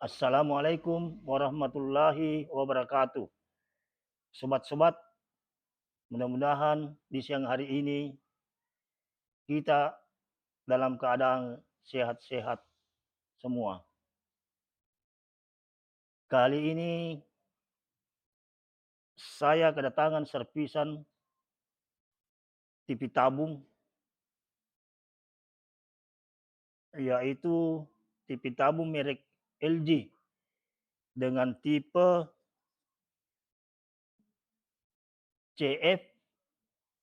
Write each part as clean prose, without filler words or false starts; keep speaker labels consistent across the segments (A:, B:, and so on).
A: Assalamualaikum warahmatullahi wabarakatuh. Sobat-sobat, mudah-mudahan di siang hari ini kita dalam keadaan sehat-sehat semua. Kali ini saya kedatangan servisan TV tabung, yaitu TV tabung merek LG dengan tipe CF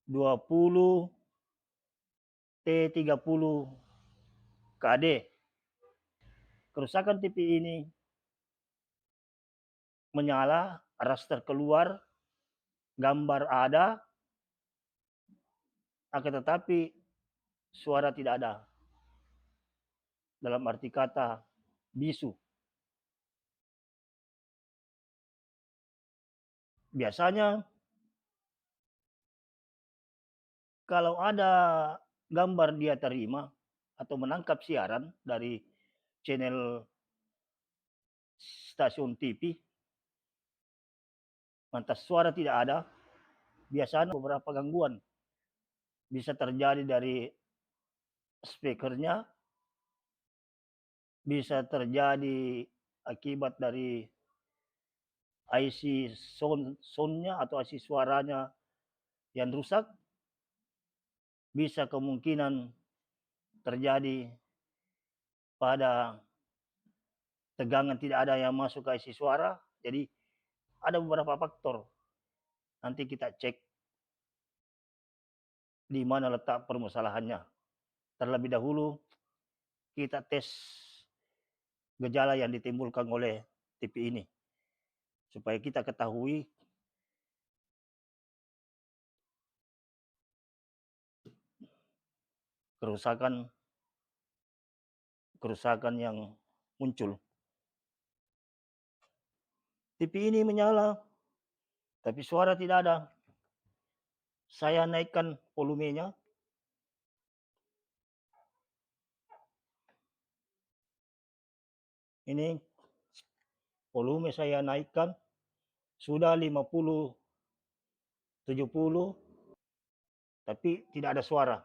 A: 20 T30 KD. Kerusakan TV ini menyala, raster keluar, gambar ada, akan tetapi suara tidak ada. Dalam arti kata bisu. Biasanya kalau ada gambar dia terima atau menangkap siaran dari channel stasiun TV, lantas suara tidak ada, biasanya beberapa gangguan bisa terjadi dari speakernya, bisa terjadi akibat dari IC soundnya atau IC suaranya yang rusak, bisa kemungkinan terjadi pada tegangan tidak ada yang masuk ke IC suara. Jadi ada beberapa faktor. Nanti kita cek di mana letak permasalahannya. Terlebih dahulu kita tes gejala yang ditimbulkan oleh TV ini supaya kita ketahui kerusakan yang muncul. TV ini menyala, tapi suara tidak ada. Saya naikkan volumenya. Ini volume saya naikkan sudah 50 70, tapi tidak ada suara.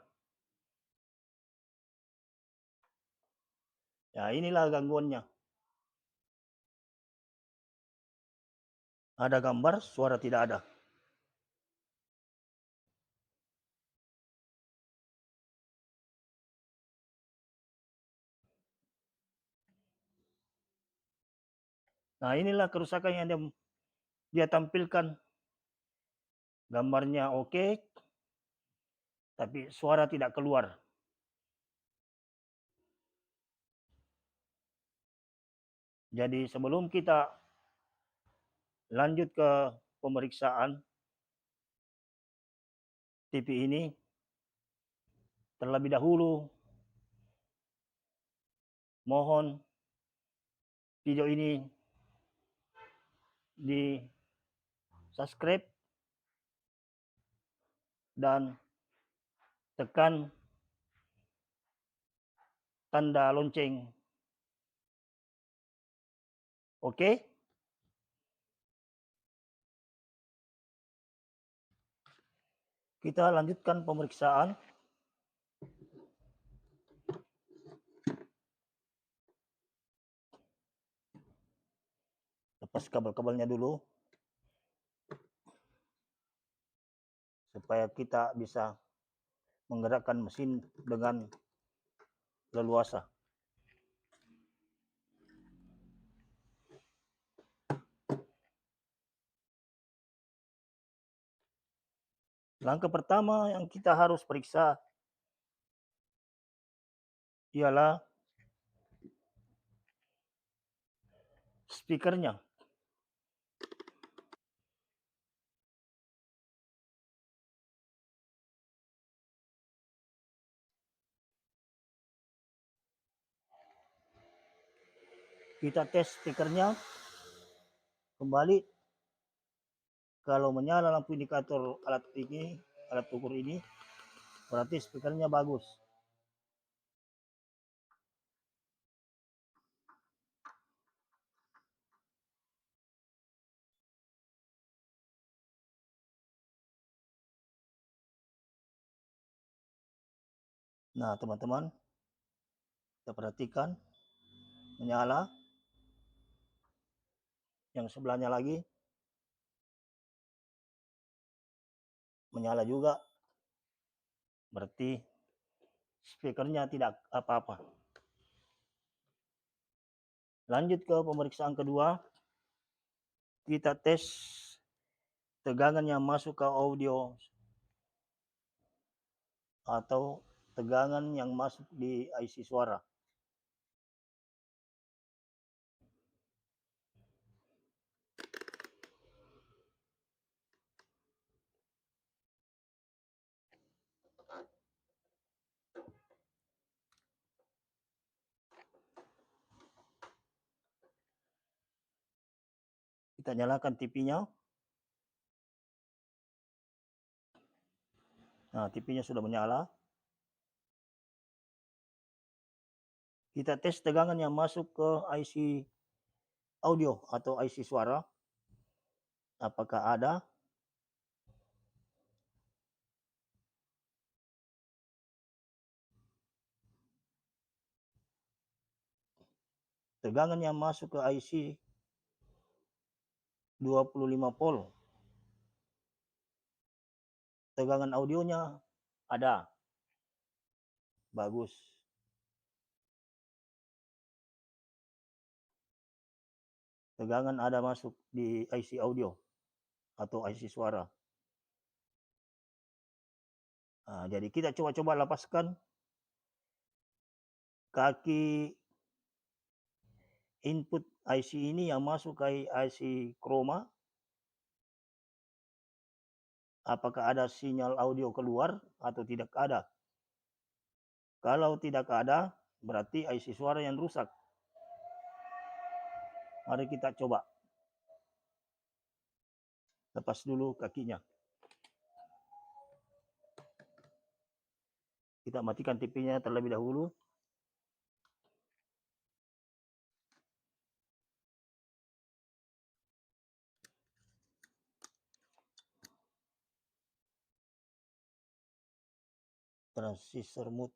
A: Ya, inilah gangguannya. Ada gambar, suara tidak ada. Nah, inilah kerusakan yang dia tampilkan. Gambarnya oke, tapi suara tidak keluar. Jadi sebelum kita lanjut ke pemeriksaan TV ini, terlebih dahulu mohon video ini di subscribe dan tekan tanda lonceng. Oke? Kita lanjutkan pemeriksaan. Lepas kabel-kabelnya dulu supaya kita bisa menggerakkan mesin dengan leluasa. Langkah pertama yang kita harus periksa ialah speakernya. Kita tes speakernya kembali. Kalau menyala lampu indikator alat ukur ini, berarti speakernya bagus. Nah, teman-teman, kita perhatikan menyala. Yang sebelahnya lagi menyala juga, berarti speakernya tidak apa-apa. Lanjut ke pemeriksaan kedua, kita tes tegangan yang masuk ke audio atau tegangan yang masuk di IC suara. Kita nyalakan TV-nya. Nah, TV-nya sudah menyala. Kita tes tegangan yang masuk ke IC audio atau IC suara. Apakah ada? Tegangan yang masuk ke IC 25 volt. Tegangan audionya ada. Bagus. Tegangan ada masuk di IC audio atau IC suara. Nah, jadi kita coba-coba lepaskan kaki input IC ini yang masuk ke IC chroma. Apakah ada sinyal audio keluar atau tidak ada? Kalau tidak ada, berarti IC suara yang rusak. Mari kita coba. Lepas dulu kakinya. Kita matikan TV-nya terlebih dahulu. Transistor mode.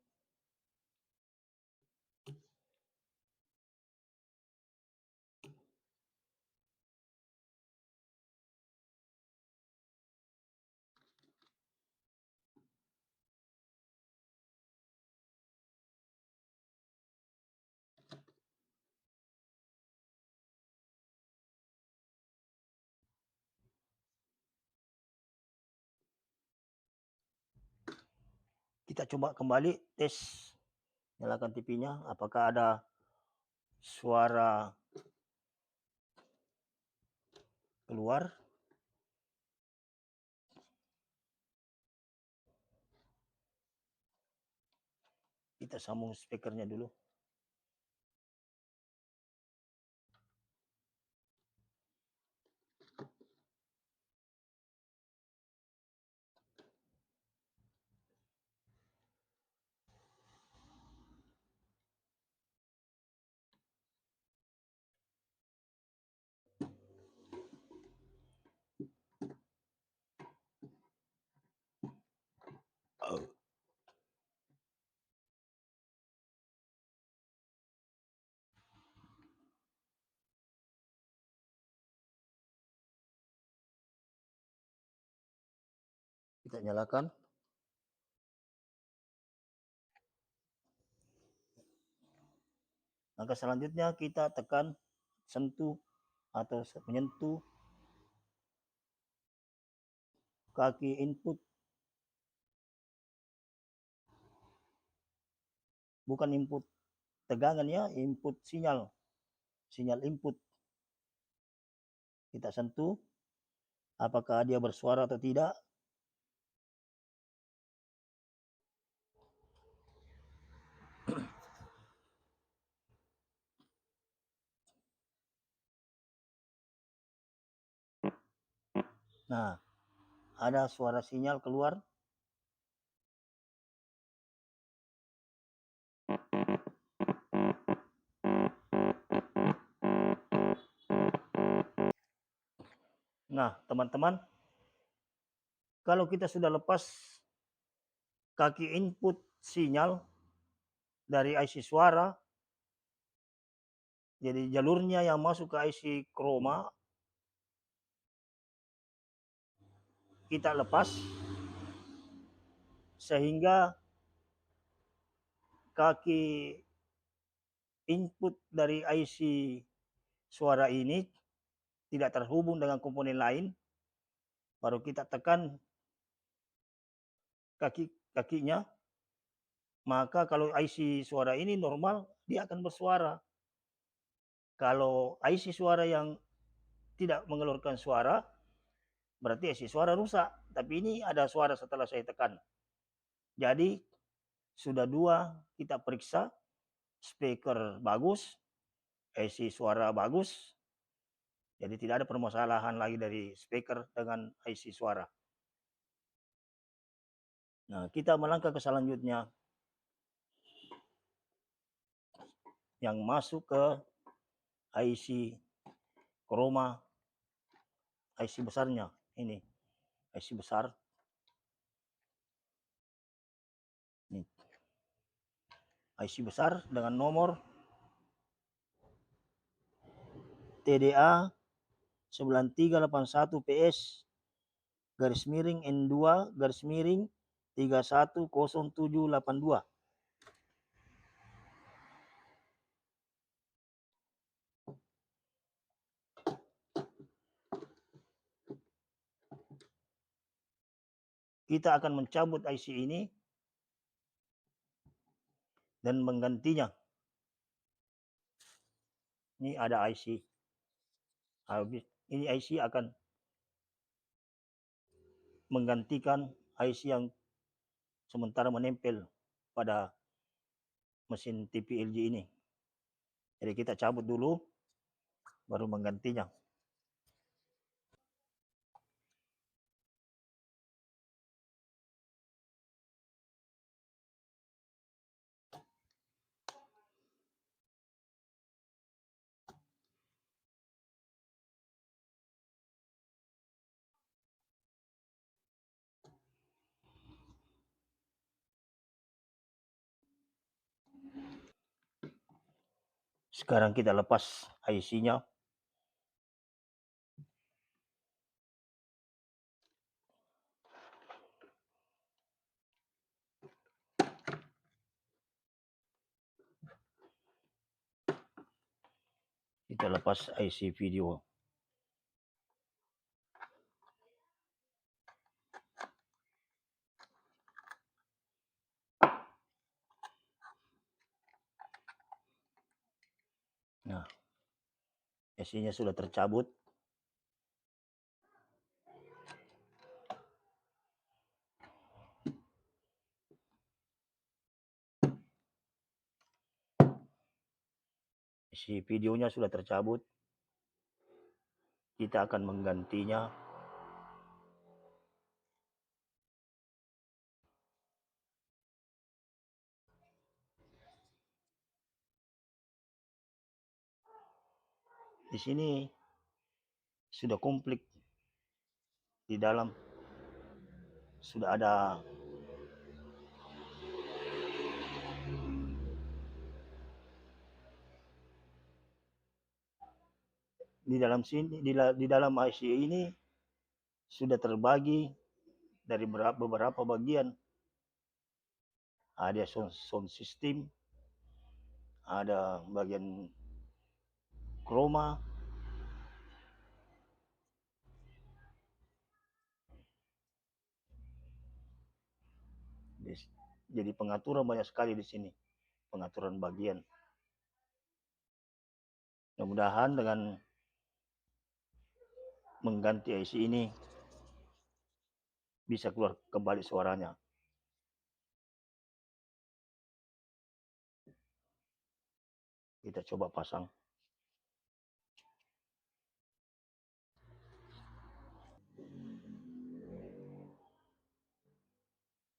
A: Kita coba kembali tes. Nyalakan TV-nya. Apakah ada suara keluar? Kita sambung speakernya dulu. Kita nyalakan. Langkah selanjutnya kita tekan sentuh atau menyentuh kaki input. Bukan input tegangan ya, input sinyal. Sinyal input. Kita sentuh. Apakah dia bersuara atau tidak? Nah, ada suara sinyal keluar. Nah, teman-teman, kalau kita sudah lepas kaki input sinyal, dari IC suara, jadi jalurnya yang masuk ke IC chroma kita lepas sehingga kaki input dari IC suara ini tidak terhubung dengan komponen lain, baru kita tekan kakinya, maka kalau IC suara ini normal, dia akan bersuara. Kalau IC suara yang tidak mengeluarkan suara, berarti IC suara rusak. Tapi ini ada suara setelah saya tekan. Jadi sudah 2 kita periksa, speaker bagus, IC suara bagus, jadi tidak ada permasalahan lagi dari speaker dengan IC suara. Nah, kita melangkah ke selanjutnya yang masuk ke IC chroma, IC besarnya ini, IC besar. Ini IC besar dengan nomor TDA 9381 PS garis miring N2 garis miring 310782. Kita akan mencabut IC ini dan menggantinya. Ini ada IC. Habis ini IC akan menggantikan IC yang sementara menempel pada mesin TV LG ini. Jadi kita cabut dulu, baru menggantinya. Sekarang kita lepas IC-nya. Kita lepas IC video. Nah, IC-nya sudah tercabut. IC videonya sudah tercabut. Kita akan menggantinya. Di sini sudah komplit. Di dalam sudah ada di dalam sini di dalam IC ini sudah terbagi dari beberapa bagian. Ada sound system, ada bagian chroma, jadi pengaturan banyak sekali di sini, pengaturan bagian. Mudah-mudahan dengan mengganti IC ini bisa keluar kembali suaranya. Kita coba pasang.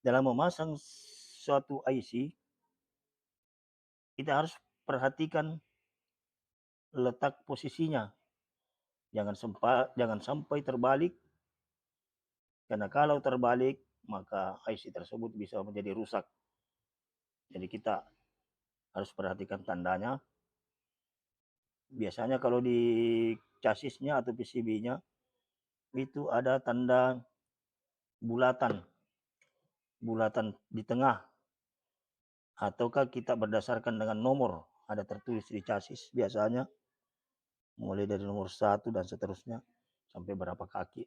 A: Dalam memasang suatu IC, kita harus perhatikan letak posisinya. Jangan sampai terbalik, karena kalau terbalik maka IC tersebut bisa menjadi rusak. Jadi kita harus perhatikan tandanya. Biasanya kalau di chassisnya atau PCB-nya itu ada tanda bulatan, bulatan di tengah, ataukah kita berdasarkan dengan nomor ada tertulis di chassis biasanya mulai dari nomor 1 dan seterusnya sampai berapa kaki.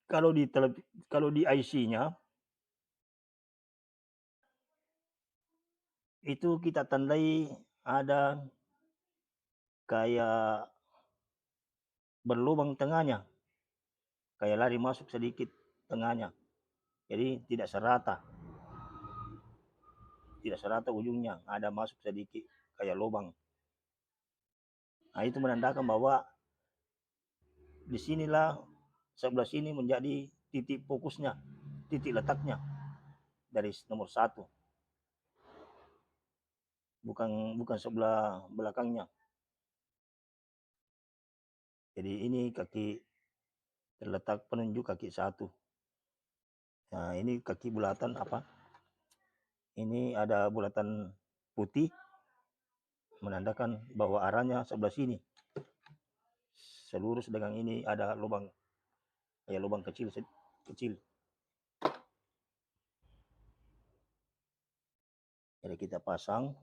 A: Kalau di IC-nya itu kita tandai ada kayak berlubang tengahnya, kayak lari masuk sedikit tengahnya. Jadi tidak serata ujungnya, ada masuk sedikit kayak lubang. Nah, itu menandakan bahwa disinilah sebelah sini menjadi titik fokusnya, titik letaknya dari nomor 1. Bukan sebelah belakangnya. Jadi ini kaki terletak penunjuk kaki 1. Nah, ini kaki bulatan apa? Ini ada bulatan putih menandakan bahwa arahnya sebelah sini. Selurus dengan ini ada lubang, kayak lubang kecil. Jadi kita pasang.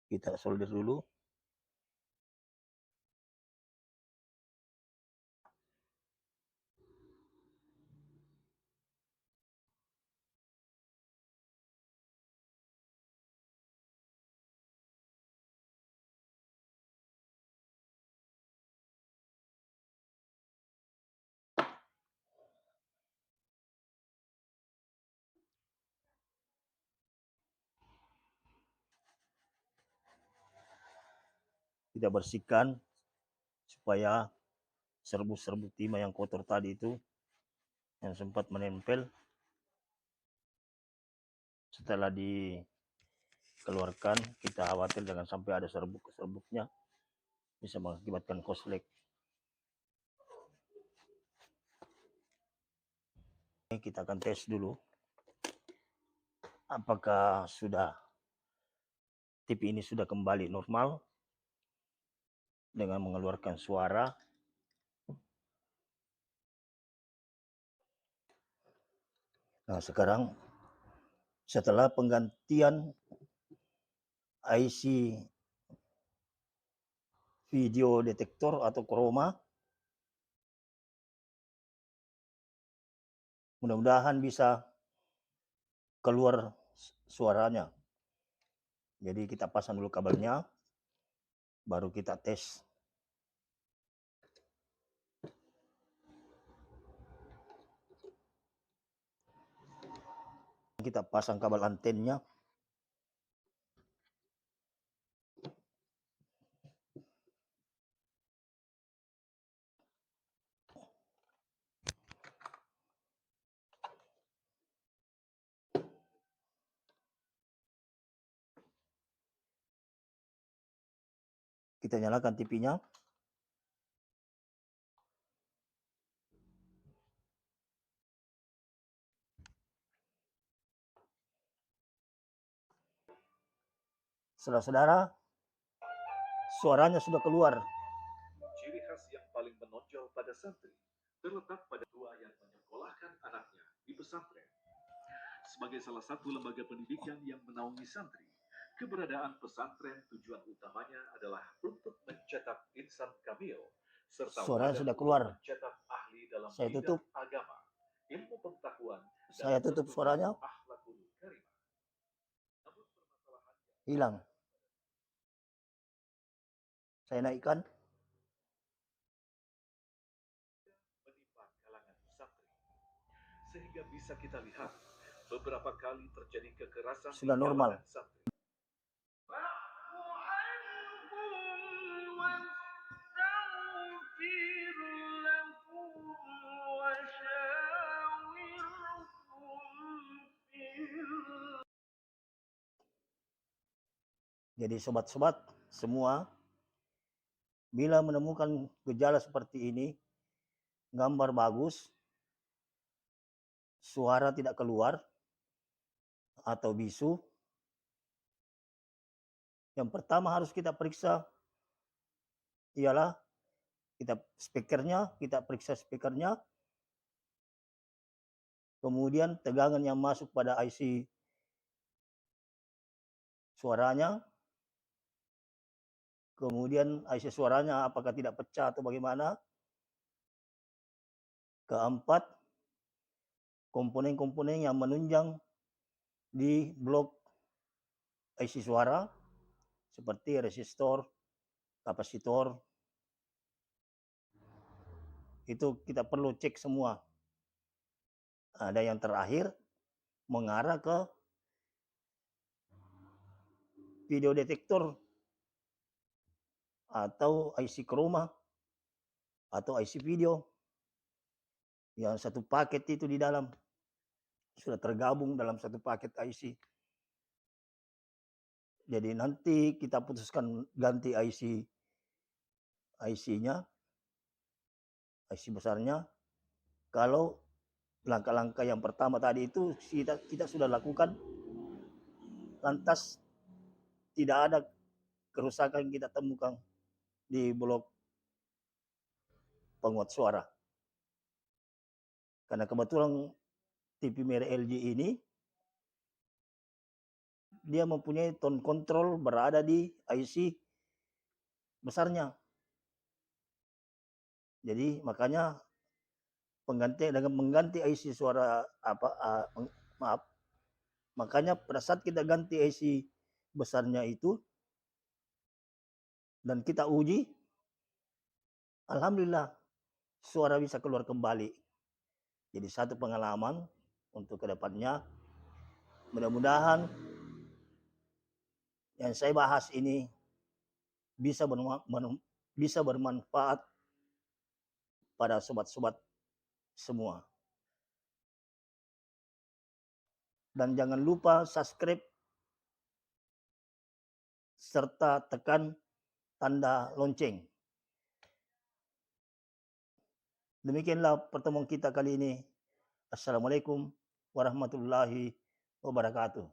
A: Kita solder dulu. Kita bersihkan supaya serbuk-serbuk timah yang kotor tadi itu yang sempat menempel setelah dikeluarkan, kita khawatir jangan sampai ada serbuk-serbuknya, bisa mengakibatkan korslet. Ini kita akan tes dulu apakah TV ini sudah kembali normal dengan mengeluarkan suara. Nah, sekarang setelah penggantian IC video detektor atau chroma, mudah-mudahan bisa keluar suaranya. Jadi kita pasang dulu kabelnya, baru kita tes. Kita pasang kabel antennya. Kita nyalakan TV-nya. Saudara-saudara, suaranya sudah keluar.
B: Ciri khas yang paling menonjol pada santri terletak pada tua yang menyekolahkan anaknya di pesantren. Sebagai salah satu lembaga pendidikan yang menaungi santri, keberadaan pesantren tujuan utamanya adalah untuk mencetak insan kamil serta
A: Suaranya sudah keluar.
B: mencetak ahli dalam
A: Saya
B: bidang
A: tutup.
B: agama, ilmu pengetahuan, dan
A: Saya tutup
B: tentunya
A: suaranya.
B: akhlakul karimah. Namun permasalahan
A: Hilang. Saya naikkan.
B: menimpa kalangan santri, sehingga bisa kita lihat beberapa kali terjadi kekerasan di
A: Sudah normal.
B: kalangan santri.
A: Jadi sobat-sobat semua, bila menemukan gejala seperti ini, gambar bagus, suara tidak keluar, atau bisu, yang pertama harus kita periksa ialah kita periksa speakernya, kemudian tegangan yang masuk pada IC suaranya, kemudian IC suaranya apakah tidak pecah atau bagaimana. Keempat, komponen-komponen yang menunjang di blok IC suara seperti resistor, kapasitor, itu kita perlu cek semua. Ada yang terakhir mengarah ke video detektor atau IC chroma atau IC video yang satu paket itu di dalam sudah tergabung dalam satu paket IC. Jadi nanti kita putuskan ganti IC-nya, IC besarnya. Kalau langkah-langkah yang pertama tadi itu kita sudah lakukan, lantas tidak ada kerusakan kita temukan di blok penguat suara. Karena kebetulan TV merek LG ini dia mempunyai tone control berada di IC besarnya. Jadi makanya dengan mengganti IC suara maaf, makanya pada saat kita ganti IC besarnya itu dan kita uji, alhamdulillah suara bisa keluar kembali. Jadi satu pengalaman untuk kedepannya. Mudah-mudahan yang saya bahas ini bisa bermanfaat pada sobat-sobat semua. Dan jangan lupa subscribe serta tekan tanda lonceng. Demikianlah pertemuan kita kali ini. Assalamualaikum warahmatullahi wabarakatuh.